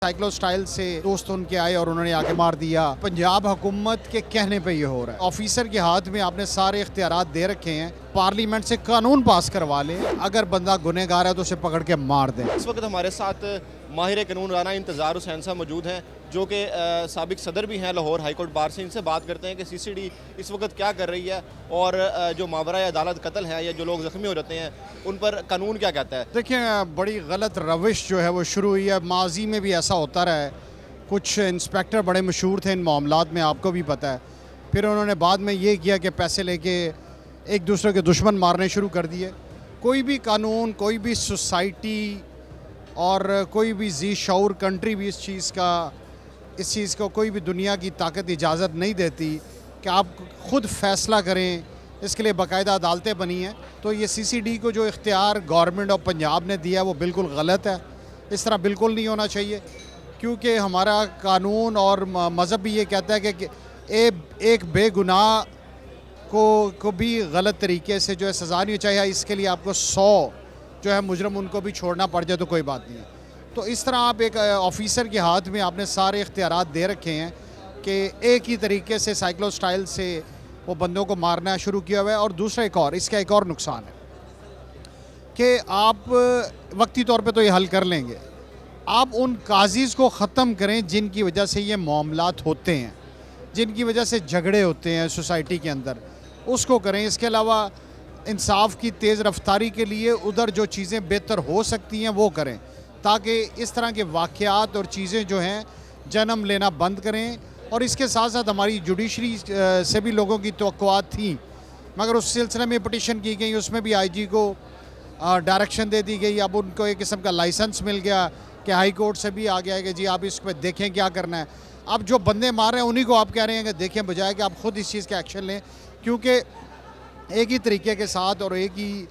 Cyclo style से दोस्त उनके आए और उन्होंने आके मार दिया। पंजाब हुकूमत के कहने पे ये हो रहा है। ऑफिसर के हाथ में आपने सारे इख्तियारात दे रखे हैं, पार्लियामेंट से कानून पास करवा ले, अगर बंदा गुनहगार है तो उसे पकड़ के मार दें। इस वक्त हमारे साथ माहिर कानून राना इंतज़ार हुसैन साहब मौजूद हैं, जो कि साबिक सदर भी हैं लाहौर हाई कोर्ट बार से। इनसे बात करते हैं कि सीसीडी इस वक्त क्या कर रही है और जो मावरा अदालत कत्ल है या जो लोग ज़ख्मी हो जाते हैं उन पर कानून क्या कहता है। देखिए, बड़ी गलत रविश जो है वो शुरू हुई है। माजी में भी ऐसा होता रहा है। कुछ इंस्पेक्टर बड़े मशहूर थे इन मामलात में, आपको भी पता है। फिर उन्होंने बाद में ये किया कि पैसे लेके एक दूसरे के दुश्मन मारने शुरू कर दिए। कोई भी कानून, कोई भी सोसाइटी और कोई भी जी शऊर कंट्री भी इस चीज़ को कोई भी दुनिया की ताकत इजाज़त नहीं देती कि आप ख़ुद फ़ैसला करें। इसके लिए बाकायदा अदालतें बनी हैं। तो ये सीसीडी को जो इख्तियार गवर्नमेंट ऑफ पंजाब ने दिया वो बिल्कुल गलत है। इस तरह बिल्कुल नहीं होना चाहिए, क्योंकि हमारा कानून और मज़हब भी ये कहता है कि एक बेगुनाह को भी गलत तरीके से जो है सज़ा नहीं, चाहे इसके लिए आपको 100 जो है मुजरम उनको भी छोड़ना पड़ जाए तो कोई बात नहीं है। तो इस तरह आप एक ऑफिसर के हाथ में आपने सारे इख्तियारात दे रखे हैं कि एक ही तरीके से साइक्लो स्टाइल से वो बंदों को मारना शुरू किया हुआ है। और दूसरा इसका एक और नुकसान है कि आप वक्ती तौर पे तो ये हल कर लेंगे, आप उन काजीज़ को ख़त्म करें जिनकी वजह से ये मामलात होते हैं, जिनकी वजह से झगड़े होते हैं सोसाइटी के अंदर, उसको करें। इसके अलावा इंसाफ की तेज़ रफ्तारी के लिए उधर जो चीज़ें बेहतर हो सकती हैं वो करें, ताकि इस तरह के वाक़यात और चीज़ें जो हैं जन्म लेना बंद करें। और इसके साथ साथ हमारी जुडिशरी से भी लोगों की तवक्कुआत थी, मगर उस सिलसिले में पटिशन की गई, उसमें भी आईजी को डायरेक्शन दे दी गई। अब उनको एक किस्म का लाइसेंस मिल गया कि हाई कोर्ट से भी आ गया है कि जी आप इस पर देखें क्या करना है। अब जो बंदे मार रहे हैं उन्हीं को आप कह रहे हैं कि देखें, बजाय कि आप ख़ुद इस चीज़ का एक्शन लें, क्योंकि एक ही तरीके के साथ और एक ही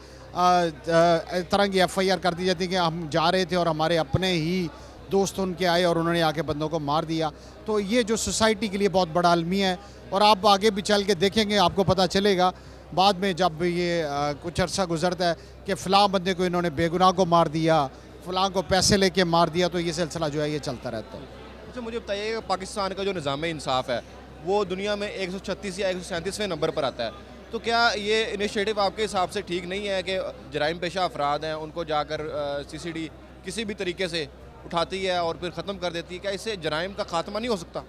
तरह की FIR कर दी जाती है कि हम जा रहे थे और हमारे अपने ही दोस्त उनके आए और उन्होंने आके बंदों को मार दिया। तो ये जो सोसाइटी के लिए बहुत बड़ा अलमिया है। और आप आगे भी चल के देखेंगे, आपको पता चलेगा बाद में जब ये कुछ अरसा गुजरता है कि फ़लाँ बंदे को इन्होंने बेगुनाह को मार दिया, फ़लाँ को पैसे लेके मार दिया। तो ये सिलसिला जो है ये चलता रहता है। अच्छा, मुझे बताइए कि पाकिस्तान का जो निज़ाम इंसाफ़ है वो दुनिया में 136 या 137वें नंबर पर आता है। तो क्या ये इनिशिएटिव आपके हिसाब से ठीक नहीं है कि जराइम पेशा अफराद हैं उनको जाकर सीसीडी किसी भी तरीके से उठाती है और फिर ख़त्म कर देती है? क्या इससे जराइम का खात्मा नहीं हो सकता?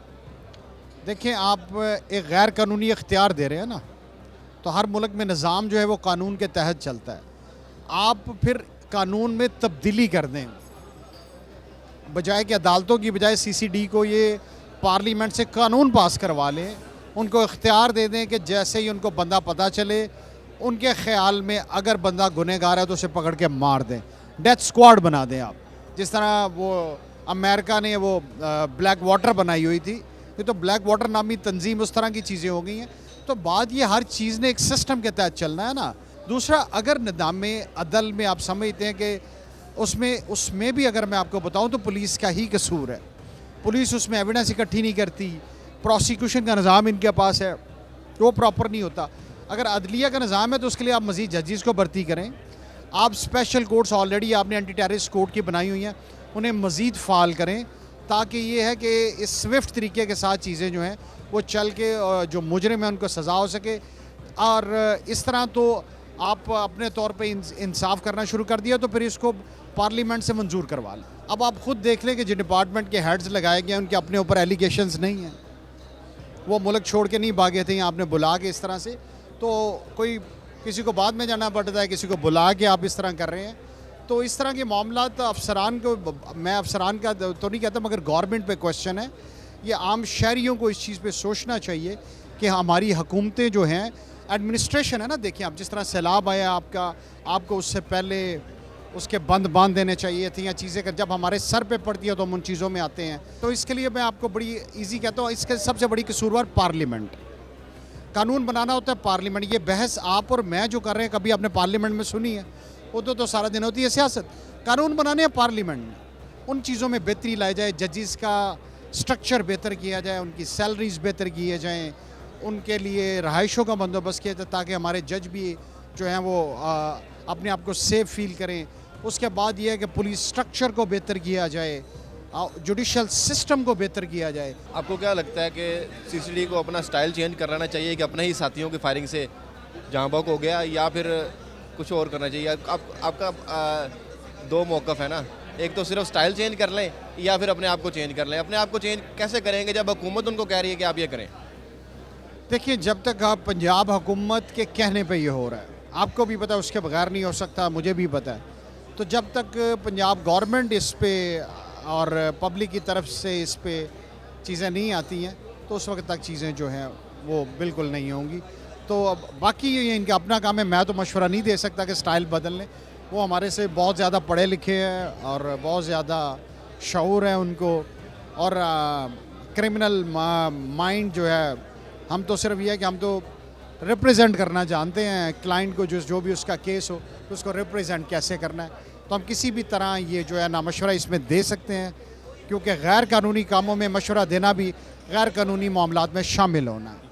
देखें, आप एक गैर कानूनी इख्तियार दे रहे हैं ना, तो हर मुल्क में निज़ाम जो है वो कानून के तहत चलता है। आप फिर कानून में तब्दीली कर दें, बजाय कि अदालतों की बजाय सीसीडी को ये पार्लियामेंट से कानून पास करवा लें, उनको इख्तियार दे दें कि जैसे ही उनको बंदा पता चले, उनके ख़्याल में अगर बंदा गुनहगार है तो उसे पकड़ के मार दें, डेथ स्क्वाड बना दें आप। जिस तरह वो अमेरिका ने वो ब्लैक वाटर बनाई हुई थी, ये तो ब्लैक वाटर नामी तंजीम, उस तरह की चीज़ें हो गई हैं। तो बात ये हर चीज़ ने एक सिस्टम के तहत चलना है ना। दूसरा, अगर निज़ाम अदल में आप समझते हैं कि उसमें भी अगर मैं आपको बताऊँ तो पुलिस का ही कसूर है। पुलिस उसमें एविडेंस इकट्ठी नहीं करती, प्रोसिक्यूशन का निज़ाम इनके पास है वो प्रॉपर नहीं होता। अगर अदलिया का निज़ाम है तो उसके लिए आप मज़ीद जजेस को भर्ती करें। आप स्पेशल कोर्ट्स ऑलरेडी आपने एंटी टेररिस्ट कोर्ट की बनाई हुई हैं, उन्हें मज़ीद फ़ाल करें, ताकि ये है कि इस स्विफ्ट तरीके के साथ चीज़ें जो हैं वो चल के जो मुजरिम है उनको सज़ा हो सके। और इस तरह तो आप अपने तौर पे इंसाफ करना शुरू कर दिया, तो फिर इसको पार्लियामेंट से मंजूर करवा लें। अब आप ख़ुद देख लें कि जो डिपार्टमेंट के हेड्स लगाए गए हैं उनके अपने ऊपर एलिगेशंस नहीं हैं, वो मुल्क छोड़ के नहीं भागे थे, आपने बुला के इस तरह से। तो कोई किसी को बाद में जाना पड़ता है, किसी को बुला के आप इस तरह कर रहे हैं। तो इस तरह के मामलात अफसरान को, मैं अफसरान का तो नहीं कहता, मगर गवर्नमेंट पे क्वेश्चन है। ये आम शहरियों को इस चीज़ पे सोचना चाहिए कि हमारी हुकूमतें जो हैं, एडमिनिस्ट्रेशन है ना, देखिए आप जिस तरह सैलाब आया आपको उससे पहले उसके बंद बांध देने चाहिए थे, या चीज़ें कर जब हमारे सर पे पड़ती है तो हम उन चीज़ों में आते हैं। तो इसके लिए मैं आपको बड़ी इजी कहता हूँ, इसके सबसे बड़ी कसूरवार पार्लियामेंट। कानून बनाना होता है पार्लियामेंट। ये बहस आप और मैं जो कर रहे हैं, कभी आपने पार्लियामेंट में सुनी है? वो तो सारा दिन होती है सियासत। कानून बनाने हैं पार्लियामेंट में, उन चीज़ों में बेहतरी लाई जाए, जजेस का स्ट्रक्चर बेहतर किया जाए, उनकी सैलरीज बेहतर किए जाएँ, उनके लिए रहायशों का बंदोबस्त किया जाए, ताकि हमारे जज भी जो हैं वो अपने आप को सेफ फील करें। उसके बाद ये है कि पुलिस स्ट्रक्चर को बेहतर किया जाए, जुडिशल सिस्टम को बेहतर किया जाए। आपको क्या लगता है कि सीसीडी को अपना स्टाइल चेंज कर लेना चाहिए कि अपने ही साथियों की फायरिंग से जहाँ बक हो गया, या फिर कुछ और करना चाहिए? आपका दो मौक़िफ़ है ना, एक तो सिर्फ स्टाइल चेंज कर लें या फिर अपने आप को चेंज कर लें। अपने आप को चेंज कैसे करेंगे जब हुकूमत उनको कह रही है कि आप ये करें? देखिए, जब तक आप पंजाब हुकूमत के कहने पे ये हो रहा है, आपको भी पता है, उसके बगैर नहीं हो सकता, मुझे भी पता है। तो जब तक पंजाब गवर्नमेंट इस पे और पब्लिक की तरफ से इस पे चीज़ें नहीं आती हैं, तो उस वक्त तक चीज़ें जो हैं वो बिल्कुल नहीं होंगी। तो अब बाकी ये इनका अपना काम है, मैं तो मशवरा नहीं दे सकता कि स्टाइल बदल लें। वो हमारे से बहुत ज़्यादा पढ़े लिखे हैं और बहुत ज़्यादा शऊर है उनको, और क्रिमिनल माइंड जो है, हम तो सिर्फ ये है कि हम तो रिप्रेजेंट करना जानते हैं क्लाइंट को, जो भी उसका केस हो उसको रिप्रेजेंट कैसे करना है। तो हम किसी भी तरह ये जो है ना मशवरा इसमें दे सकते हैं, क्योंकि गैर कानूनी कामों में मशवरा देना भी गैर कानूनी मामलात में शामिल होना है।